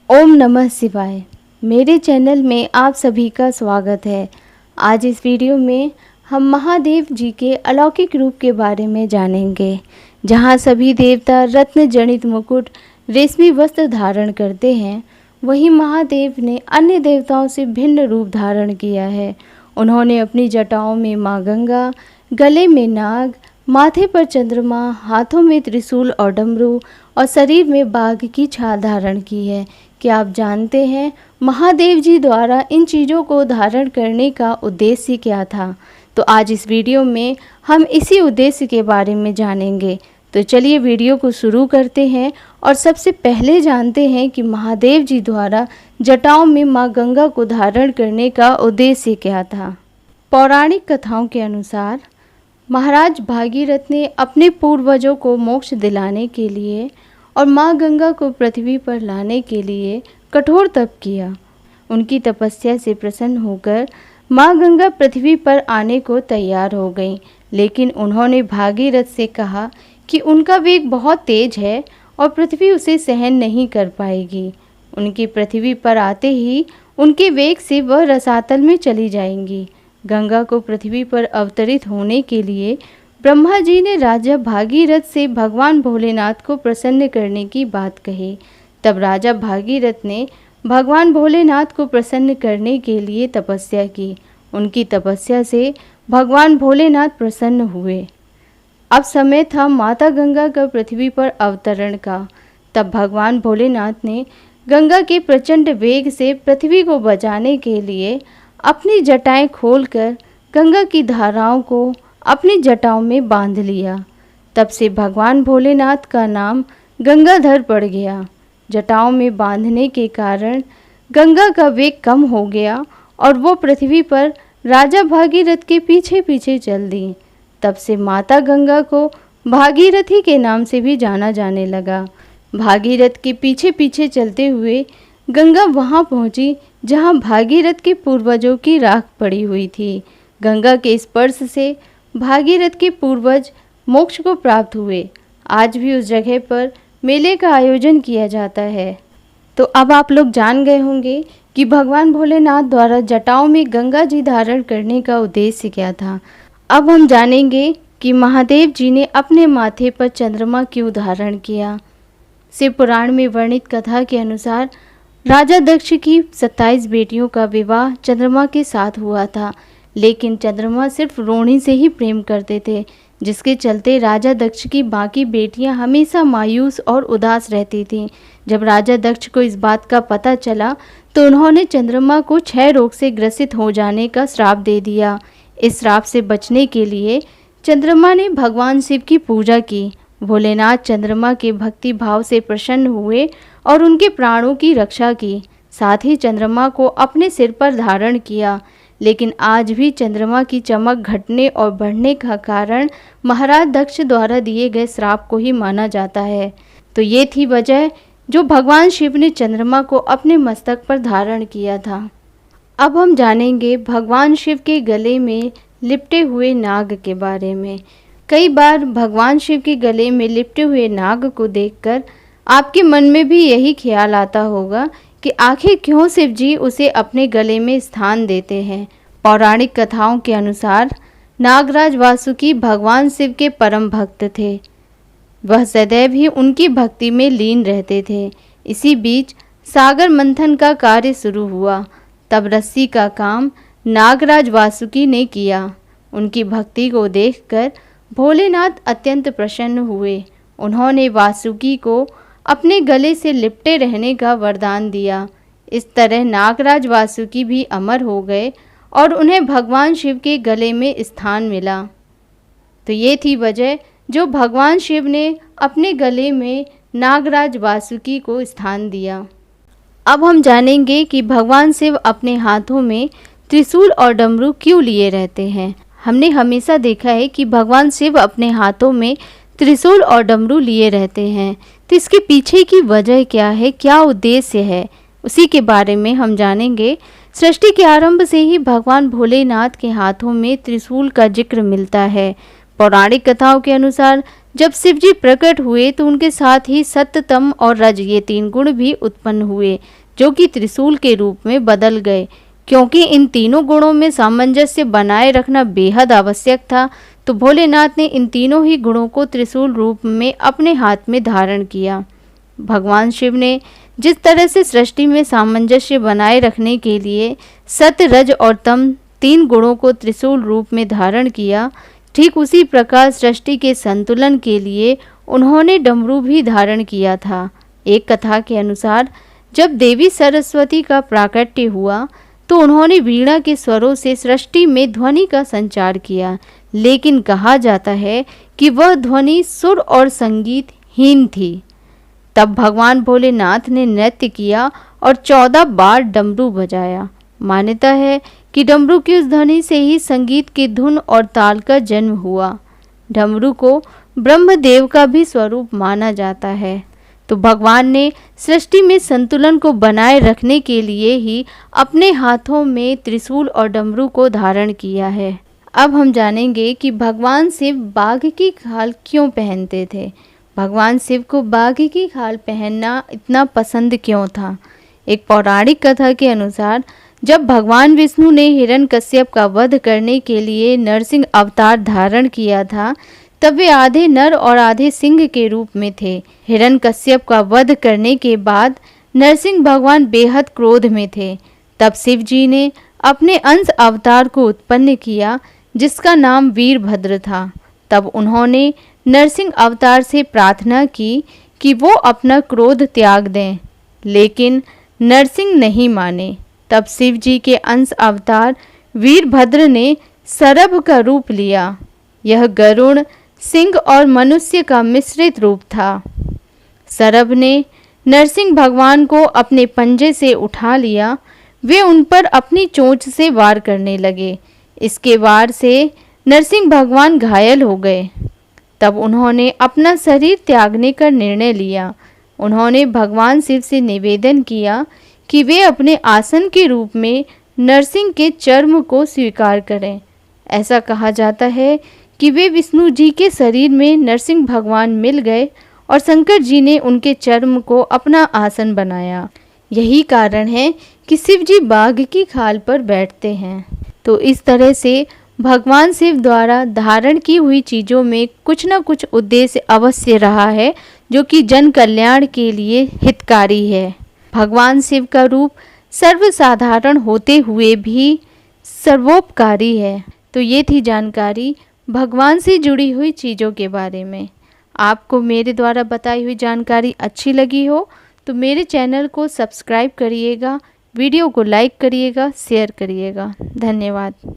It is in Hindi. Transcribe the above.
ओम नमः शिवाय। मेरे चैनल में आप सभी का स्वागत है। आज इस वीडियो में हम महादेव जी के अलौकिक रूप के बारे में जानेंगे, जहां सभी देवता रत्न जनित मुकुट रेशमी वस्त्र धारण करते हैं, वहीं महादेव ने अन्य देवताओं से भिन्न रूप धारण किया है। उन्होंने अपनी जटाओं में माँ गंगा, गले में नाग, माथे पर चंद्रमा, हाथों में त्रिशूल और डमरू और शरीर में बाघ की छाल धारण की है। क्या आप जानते हैं महादेव जी द्वारा इन चीज़ों को धारण करने का उद्देश्य क्या था? तो आज इस वीडियो में हम इसी उद्देश्य के बारे में जानेंगे। तो चलिए वीडियो को शुरू करते हैं और सबसे पहले जानते हैं कि महादेव जी द्वारा जटाओं में माँ गंगा को धारण करने का उद्देश्य क्या था। पौराणिक कथाओं के अनुसार महाराज भागीरथ ने अपने पूर्वजों को मोक्ष दिलाने के लिए और माँ गंगा को पृथ्वी पर लाने के लिए कठोर तप किया। उनकी तपस्या से प्रसन्न होकर माँ गंगा पृथ्वी पर आने को तैयार हो गईं, लेकिन उन्होंने भागीरथ से कहा कि उनका वेग बहुत तेज है और पृथ्वी उसे सहन नहीं कर पाएगी। उनकी पृथ्वी पर आते ही उनके वेग से वह रसातल में चली जाएंगी। गंगा को पृथ्वी पर अवतरित होने के लिए ब्रह्मा जी ने राजा भागीरथ से भगवान भोलेनाथ को प्रसन्न करने की बात कही। तब राजा भागीरथ ने भगवान भोलेनाथ को प्रसन्न करने के लिए तपस्या की। उनकी तपस्या से भगवान भोलेनाथ प्रसन्न हुए। अब समय था माता गंगा का पृथ्वी पर अवतरण का। तब भगवान भोलेनाथ ने गंगा के प्रचंड वेग से पृथ्वी को बचाने के लिए अपनी जटाएं खोलकर गंगा की धाराओं को अपनी जटाओं में बांध लिया। तब से भगवान भोलेनाथ का नाम गंगाधर पड़ गया। जटाओं में बांधने के कारण गंगा का वेग कम हो गया और वो पृथ्वी पर राजा भागीरथ के पीछे पीछे चल दी। तब से माता गंगा को भागीरथी के नाम से भी जाना जाने लगा। भागीरथ के पीछे पीछे चलते हुए गंगा वहाँ पहुँची जहाँ भागीरथ के पूर्वजों की राख पड़ी हुई थी। गंगा के स्पर्श से भागीरथ के पूर्वज मोक्ष को प्राप्त हुए। आज भी उस जगह पर मेले का आयोजन किया जाता है। तो अब आप लोग जान गए होंगे कि भगवान भोलेनाथ द्वारा जटाओं में गंगा जी धारण करने का उद्देश्य क्या था। अब हम जानेंगे कि महादेव जी ने अपने माथे पर चंद्रमा क्यों धारण किया। शिव पुराण में वर्णित कथा के अनुसार राजा दक्ष की 27 बेटियों का विवाह चंद्रमा के साथ हुआ था, लेकिन चंद्रमा सिर्फ रोहिणी से ही प्रेम करते थे, जिसके चलते राजा दक्ष की बाकी बेटियां हमेशा मायूस और उदास रहती थीं। जब राजा दक्ष को इस बात का पता चला तो उन्होंने चंद्रमा को क्षय रोग से ग्रसित हो जाने का श्राप दे दिया। इस श्राप से बचने के लिए चंद्रमा ने भगवान शिव की पूजा की। भोलेनाथ चंद्रमा के भक्ति भाव से प्रसन्न हुए और उनके प्राणों की रक्षा की। साथ ही चंद्रमा को अपने सिर पर धारण किया। लेकिन आज भी चंद्रमा की चमक घटने और बढ़ने का कारण महाराज दक्ष द्वारा दिए गए श्राप को ही माना जाता है। तो ये थी वजह जो भगवान शिव ने चंद्रमा को अपने मस्तक पर धारण किया था। अब हम जानेंगे भगवान शिव के गले में लिपटे हुए नाग के बारे में। कई बार भगवान शिव के गले में लिपटे हुए नाग को देखकर आपके मन में भी यही ख्याल आता होगा कि आखिर क्यों शिव जी उसे अपने गले में स्थान देते हैं। पौराणिक कथाओं के अनुसार नागराज वासुकी भगवान शिव के परम भक्त थे। वह सदैव ही उनकी भक्ति में लीन रहते थे। इसी बीच सागर मंथन का कार्य शुरू हुआ। तब रस्सी का काम नागराज वासुकी ने किया। उनकी भक्ति को देखकर भोलेनाथ अत्यंत प्रसन्न हुए। उन्होंने वासुकी को अपने गले से लिपटे रहने का वरदान दिया। इस तरह नागराज वासुकी भी अमर हो गए और उन्हें भगवान शिव के गले में स्थान मिला। तो ये थी वजह जो भगवान शिव ने अपने गले में नागराज वासुकी को स्थान दिया। अब हम जानेंगे कि भगवान शिव अपने हाथों में त्रिशूल और डमरू क्यों लिए रहते हैं। हमने हमेशा देखा है कि भगवान शिव अपने हाथों में त्रिशूल और डमरू लिए रहते हैं। तो इसके पीछे की वजह क्या है, क्या उद्देश्य है, उसी के बारे में हम जानेंगे। सृष्टि के आरंभ से ही भगवान भोलेनाथ के हाथों में त्रिशूल का जिक्र मिलता है। पौराणिक कथाओं के अनुसार जब शिव जी प्रकट हुए तो उनके साथ ही सत्य, तम और रज ये 3 गुण भी उत्पन्न हुए, जो कि त्रिशूल के रूप में बदल गए। क्योंकि इन तीनों गुणों में सामंजस्य बनाए रखना बेहद आवश्यक था, तो भोलेनाथ ने इन तीनों ही गुणों को त्रिशूल रूप में अपने हाथ में धारण किया। भगवान शिव ने जिस तरह से सृष्टि में सामंजस्य बनाए रखने के लिए सत्य, रज और तम 3 गुणों को त्रिशूल रूप में धारण किया, ठीक उसी प्रकार सृष्टि के संतुलन के लिए उन्होंने डमरू भी धारण किया था। एक कथा के अनुसार जब देवी सरस्वती का प्राकट्य हुआ तो उन्होंने वीणा के स्वरों से सृष्टि में ध्वनि का संचार किया, लेकिन कहा जाता है कि वह ध्वनि सुर और संगीत हीन थी। तब भगवान भोलेनाथ ने नृत्य किया और 14 बार डमरू बजाया। मान्यता है कि डमरू की उस ध्वनि से ही संगीत की धुन और ताल का जन्म हुआ। डमरू को ब्रह्मदेव का भी स्वरूप माना जाता है। तो भगवान ने सृष्टि में संतुलन को बनाए रखने के लिए ही अपने हाथों में त्रिशूल और डमरू को धारण किया है। अब हम जानेंगे कि भगवान शिव बाघ की खाल क्यों पहनते थे। भगवान शिव को बाघ की खाल पहनना इतना पसंद क्यों था। एक पौराणिक कथा के अनुसार जब भगवान विष्णु ने हिरण्यकश्यप का वध करने के लिए नरसिंह अवतार धारण किया था, तब वे आधे नर और आधे सिंह के रूप में थे। हिरण्यकश्यप का वध करने के बाद नरसिंह भगवान बेहद क्रोध में थे। तब शिव जी ने अपने अंश अवतार को उत्पन्न किया, जिसका नाम वीरभद्र था। तब उन्होंने नरसिंह अवतार से प्रार्थना की कि वो अपना क्रोध त्याग दें, लेकिन नरसिंह नहीं माने। तब शिव जी के अंश अवतार वीरभद्र ने सरभ का रूप लिया। यह गरुड़, सिंह और मनुष्य का मिश्रित रूप था। सरभ ने नरसिंह भगवान को अपने पंजे से उठा लिया। वे उन पर अपनी चोंच से वार करने लगे। इसके वार से नरसिंह भगवान घायल हो गए। तब उन्होंने अपना शरीर त्यागने का निर्णय लिया। उन्होंने भगवान शिव से निवेदन किया कि वे अपने आसन के रूप में नरसिंह के चर्म को स्वीकार करें। ऐसा कहा जाता है कि वे विष्णु जी के शरीर में नरसिंह भगवान मिल गए और शंकर जी ने उनके चर्म को अपना आसन बनाया। यही कारण है कि शिव जी बाघ की खाल पर बैठते हैं। तो इस तरह से भगवान शिव द्वारा धारण की हुई चीज़ों में कुछ न कुछ उद्देश्य अवश्य रहा है, जो कि जन कल्याण के लिए हितकारी है। भगवान शिव का रूप सर्वसाधारण होते हुए भी सर्वोपकारी है। तो ये थी जानकारी भगवान से जुड़ी हुई चीज़ों के बारे में। आपको मेरे द्वारा बताई हुई जानकारी अच्छी लगी हो तो मेरे चैनल को सब्सक्राइब करिएगा, वीडियो को लाइक करिएगा, शेयर करिएगा। धन्यवाद।